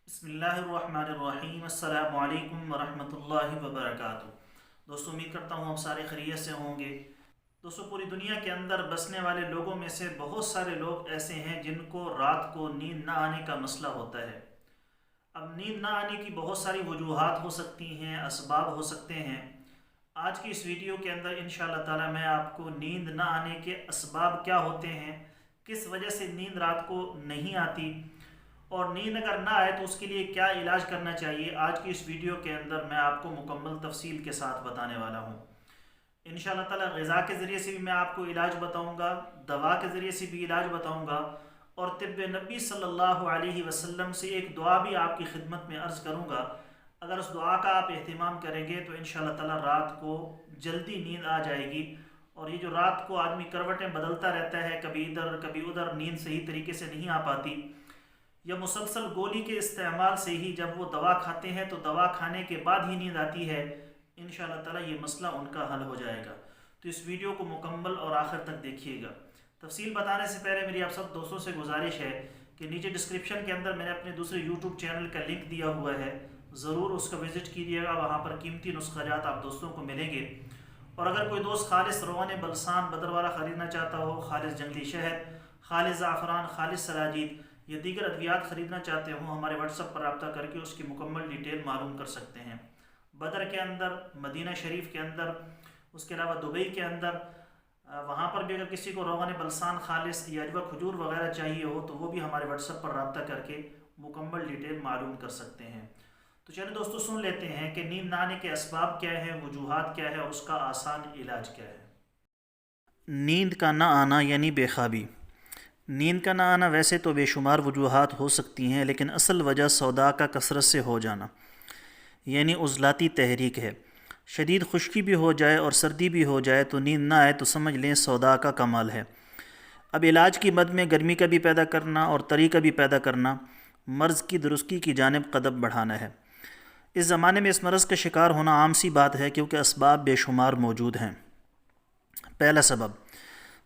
بسم اللہ الرحمن الرحیم۔ السلام علیکم ورحمۃ اللہ وبرکاتہ۔ دوستو، امید کرتا ہوں ہم سارے خیریت سے ہوں گے۔ دوستو، پوری دنیا کے اندر بسنے والے لوگوں میں سے بہت سارے لوگ ایسے ہیں جن کو رات کو نیند نہ آنے کا مسئلہ ہوتا ہے۔ اب نیند نہ آنے کی بہت ساری وجوہات ہو سکتی ہیں، اسباب ہو سکتے ہیں۔ آج کی اس ویڈیو کے اندر انشاءاللہ تعالی میں آپ کو نیند نہ آنے کے اسباب کیا ہوتے ہیں، کس وجہ سے نیند رات کو نہیں آتی، اور نیند اگر نہ آئے تو اس کے لیے کیا علاج کرنا چاہیے، آج کی اس ویڈیو کے اندر میں آپ کو مکمل تفصیل کے ساتھ بتانے والا ہوں۔ انشاءاللہ تعالی غذا کے ذریعے سے بھی میں آپ کو علاج بتاؤں گا، دوا کے ذریعے سے بھی علاج بتاؤں گا، اور طب نبی صلی اللہ علیہ وسلم سے ایک دعا بھی آپ کی خدمت میں عرض کروں گا۔ اگر اس دعا کا آپ اہتمام کریں گے تو انشاءاللہ تعالی رات کو جلدی نیند آ جائے گی۔ اور یہ جو رات کو آدمی کروٹیں بدلتا رہتا ہے، کبھی ادھر کبھی ادھر، نیند صحیح طریقے سے نہیں آ پاتی، یا مسلسل گولی کے استعمال سے ہی جب وہ دوا کھاتے ہیں تو دوا کھانے کے بعد ہی نیند آتی ہے، انشاءاللہ تعالی یہ مسئلہ ان کا حل ہو جائے گا۔ تو اس ویڈیو کو مکمل اور آخر تک دیکھیے گا۔ تفصیل بتانے سے پہلے میری آپ سب دوستوں سے گزارش ہے کہ نیچے ڈسکرپشن کے اندر میں نے اپنے دوسرے یوٹیوب چینل کا لنک دیا ہوا ہے، ضرور اس کا وزٹ کیجیے گا، وہاں پر قیمتی نسخہ جات آپ دوستوں کو ملیں گے۔ اور اگر کوئی دوست خالص روغن بلسان بدروالا خریدنا چاہتا ہو، خالص جنگلی شہد، خالص زعفران، خالص سراجید یا دیگر ادویات خریدنا چاہتے ہوں، ہمارے واٹس ایپ پر رابطہ کر کے اس کی مکمل ڈیٹیل معلوم کر سکتے ہیں۔ بدر کے اندر، مدینہ شریف کے اندر، اس کے علاوہ دبئی کے اندر، وہاں پر بھی اگر کسی کو روغن بلسان خالص یا اجوا کھجور وغیرہ چاہیے ہو تو وہ بھی ہمارے واٹس ایپ پر رابطہ کر کے مکمل ڈیٹیل معلوم کر سکتے ہیں۔ تو چلیں دوستو، سن لیتے ہیں کہ نیند نہ آنے کے اسباب کیا ہیں، وجوہات کیا ہے، اور اس کا آسان علاج کیا ہے۔ نیند کا نہ آنا یعنی بے خوابی۔ نیند کا نہ آنا ویسے تو بے شمار وجوہات ہو سکتی ہیں، لیکن اصل وجہ سودا کا کثرت سے ہو جانا یعنی عضلاتی تحریک ہے۔ شدید خشکی بھی ہو جائے اور سردی بھی ہو جائے تو نیند نہ آئے تو سمجھ لیں سودا کا کمال ہے۔ اب علاج کی مد میں گرمی کا بھی پیدا کرنا اور تری کا بھی پیدا کرنا، مرض کی درستگی کی جانب قدم بڑھانا ہے۔ اس زمانے میں اس مرض کا شکار ہونا عام سی بات ہے، کیونکہ اسباب بے شمار موجود ہیں۔ پہلا سبب،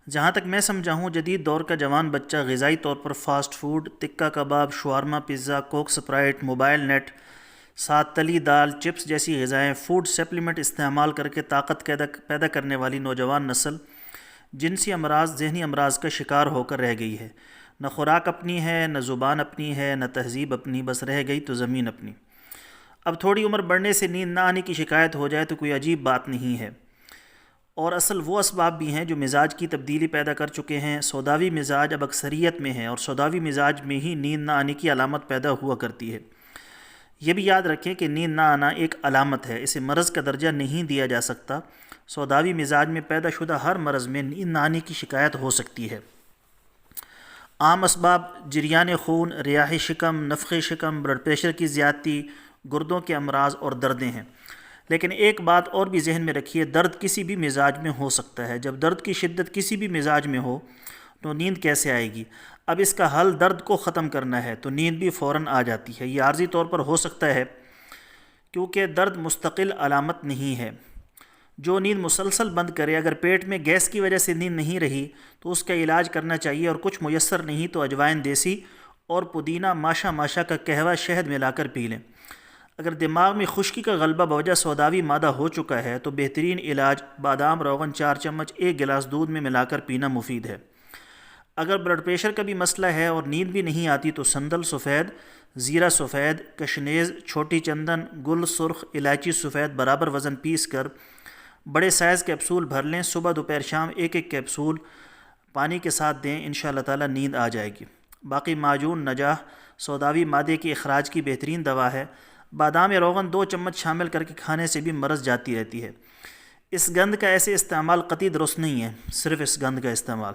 جہاں تک میں سمجھا ہوں، جدید دور کا جوان بچہ غذائی طور پر فاسٹ فوڈ، تکہ کباب، شوارما، پیزا، کوک سپرائٹ، موبائل نیٹ، ساتھ تلی دال، چپس جیسی غذائیں، فوڈ سپلیمنٹ استعمال کر کے طاقت پیدا کرنے والی نوجوان نسل جنسی امراض، ذہنی امراض کا شکار ہو کر رہ گئی ہے۔ نہ خوراک اپنی ہے، نہ زبان اپنی ہے، نہ تہذیب اپنی، بس رہ گئی تو زمین اپنی۔ اب تھوڑی عمر بڑھنے سے نیند نہ آنے کی شکایت ہو جائے تو کوئی عجیب بات نہیں ہے، اور اصل وہ اسباب بھی ہیں جو مزاج کی تبدیلی پیدا کر چکے ہیں۔ سوداوی مزاج اب اکثریت میں ہے، اور سوداوی مزاج میں ہی نیند نہ آنے کی علامت پیدا ہوا کرتی ہے۔ یہ بھی یاد رکھیں کہ نیند نہ آنا ایک علامت ہے، اسے مرض کا درجہ نہیں دیا جا سکتا۔ سوداوی مزاج میں پیدا شدہ ہر مرض میں نیند نہ آنے کی شکایت ہو سکتی ہے۔ عام اسباب جریان خون، ریاح شکم، نفخ شکم، بلڈ پریشر کی زیادتی، گردوں کے امراض اور دردیں ہیں۔ لیکن ایک بات اور بھی ذہن میں رکھیے، درد کسی بھی مزاج میں ہو سکتا ہے۔ جب درد کی شدت کسی بھی مزاج میں ہو تو نیند کیسے آئے گی؟ اب اس کا حل درد کو ختم کرنا ہے تو نیند بھی فوراً آ جاتی ہے۔ یہ عارضی طور پر ہو سکتا ہے، کیونکہ درد مستقل علامت نہیں ہے۔ جو نیند مسلسل بند کرے، اگر پیٹ میں گیس کی وجہ سے نیند نہیں رہی تو اس کا علاج کرنا چاہیے، اور کچھ میسر نہیں تو اجوائن دیسی اور پودینہ ماشا ماشا کا قہوہ شہد ملا کر پی لیں۔ اگر دماغ میں خشکی کا غلبہ بوجہ سوداوی مادہ ہو چکا ہے تو بہترین علاج بادام روغن 4 چمچ 1 گلاس دودھ میں ملا کر پینا مفید ہے۔ اگر بلڈ پریشر کا بھی مسئلہ ہے اور نیند بھی نہیں آتی تو سندل سفید، زیرہ سفید، کشنیز، چھوٹی چندن، گل سرخ، الائچی سفید برابر وزن پیس کر بڑے سائز کیپسول بھر لیں۔ صبح دوپہر شام ایک ایک کیپسول پانی کے ساتھ دیں، انشاءاللہ تعالی نیند آ جائے گی۔ باقی معجون نجاح سوداوی مادے کے اخراج کی بہترین دوا ہے۔ بادام روغن 2 چمچ شامل کر کے کھانے سے بھی مرض جاتی رہتی ہے۔ اس گند کا ایسے استعمال قطعی درست نہیں ہے، صرف اس گند کا استعمال،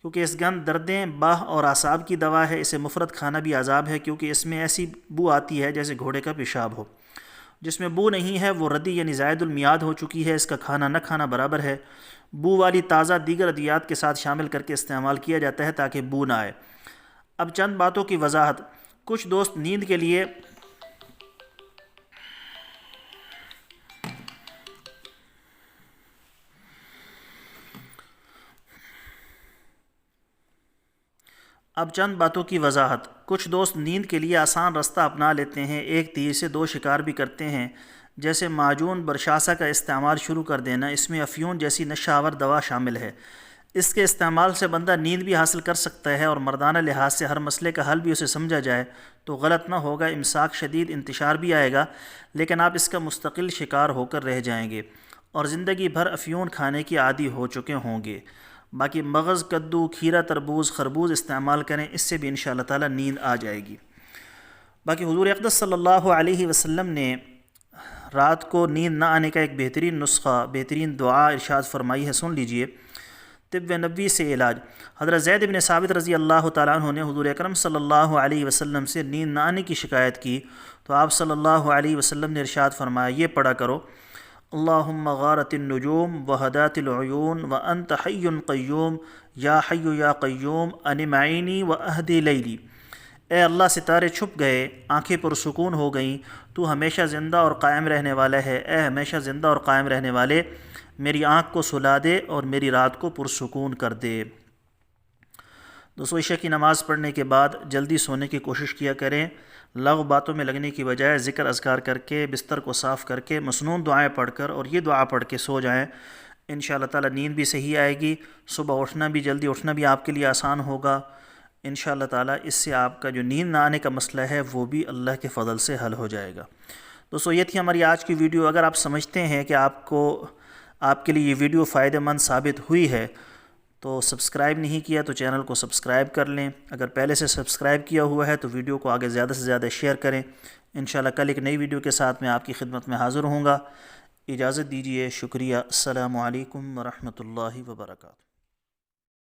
کیونکہ اس گند دردیں باہ اور اعصاب کی دوا ہے۔ اسے مفرد کھانا بھی عذاب ہے، کیونکہ اس میں ایسی بو آتی ہے جیسے گھوڑے کا پیشاب ہو۔ جس میں بو نہیں ہے وہ ردی یعنی زائد المیعاد ہو چکی ہے، اس کا کھانا نہ کھانا برابر ہے۔ بو والی تازہ دیگر ادویات کے ساتھ شامل کر کے استعمال کیا جاتا ہے تاکہ بو نہ آئے۔ اب چند باتوں کی وضاحت۔ کچھ دوست نیند کے لیے اب چند باتوں کی وضاحت۔ کچھ دوست نیند کے لیے آسان رستہ اپنا لیتے ہیں، ایک تیر سے دو شکار بھی کرتے ہیں، جیسے معجون برشاسا کا استعمال شروع کر دینا۔ اس میں افیون جیسی نشہ آور دوا شامل ہے۔ اس کے استعمال سے بندہ نیند بھی حاصل کر سکتا ہے اور مردانہ لحاظ سے ہر مسئلے کا حل بھی اسے سمجھا جائے تو غلط نہ ہوگا۔ امساک شدید انتشار بھی آئے گا، لیکن آپ اس کا مستقل شکار ہو کر رہ جائیں گے اور زندگی بھر افیون کھانے کی عادی ہو چکے ہوں گے۔ باقی مغز، کدو، کھیرا، تربوز، خربوز استعمال کریں، اس سے بھی انشاءاللہ تعالی نیند آ جائے گی۔ باقی حضور اقدس صلی اللہ علیہ وسلم نے رات کو نیند نہ آنے کا ایک بہترین نسخہ، بہترین دعا ارشاد فرمائی ہے، سن لیجئے۔ طب نبوی سے علاج۔ حضرت زید بن ثابت رضی اللہ تعالیٰ عنہ نے حضور اکرم صلی اللہ علیہ وسلم سے نیند نہ آنے کی شکایت کی تو آپ صلی اللہ علیہ وسلم نے ارشاد فرمایا، یہ پڑھا کرو: اللہم غارت النجوم وہدات العیون وانت حی قیوم یا حی یا قیوم انم عینی واہدی لیلی۔ اے اللہ، ستارے چھپ گئے، آنکھیں پرسکون ہو گئیں، تو ہمیشہ زندہ اور قائم رہنے والا ہے۔ اے ہمیشہ زندہ اور قائم رہنے والے، میری آنکھ کو سلا دے اور میری رات کو پرسکون کر دے۔ دوستو، عشاء کی نماز پڑھنے کے بعد جلدی سونے کی کوشش کیا کریں۔ لغو باتوں میں لگنے کی بجائے ذکر اذکار کر کے، بستر کو صاف کر کے، مسنون دعائیں پڑھ کر اور یہ دعا پڑھ کے سو جائیں۔ انشاءاللہ تعالی نیند بھی صحیح آئے گی، صبح اٹھنا بھی، جلدی اٹھنا بھی آپ کے لیے آسان ہوگا۔ انشاءاللہ تعالی اس سے آپ کا جو نیند نہ آنے کا مسئلہ ہے وہ بھی اللہ کے فضل سے حل ہو جائے گا۔ دوستو، یہ تھی ہماری آج کی ویڈیو۔ اگر آپ سمجھتے ہیں کہ آپ کے لیے یہ ویڈیو فائدہ مند ثابت ہوئی ہے تو سبسکرائب نہیں کیا تو چینل کو سبسکرائب کر لیں۔ اگر پہلے سے سبسکرائب کیا ہوا ہے تو ویڈیو کو آگے زیادہ سے زیادہ شیئر کریں۔ انشاءاللہ کل ایک نئی ویڈیو کے ساتھ میں آپ کی خدمت میں حاضر ہوں گا۔ اجازت دیجیے، شکریہ، السلام علیکم ورحمۃ اللہ وبرکاتہ۔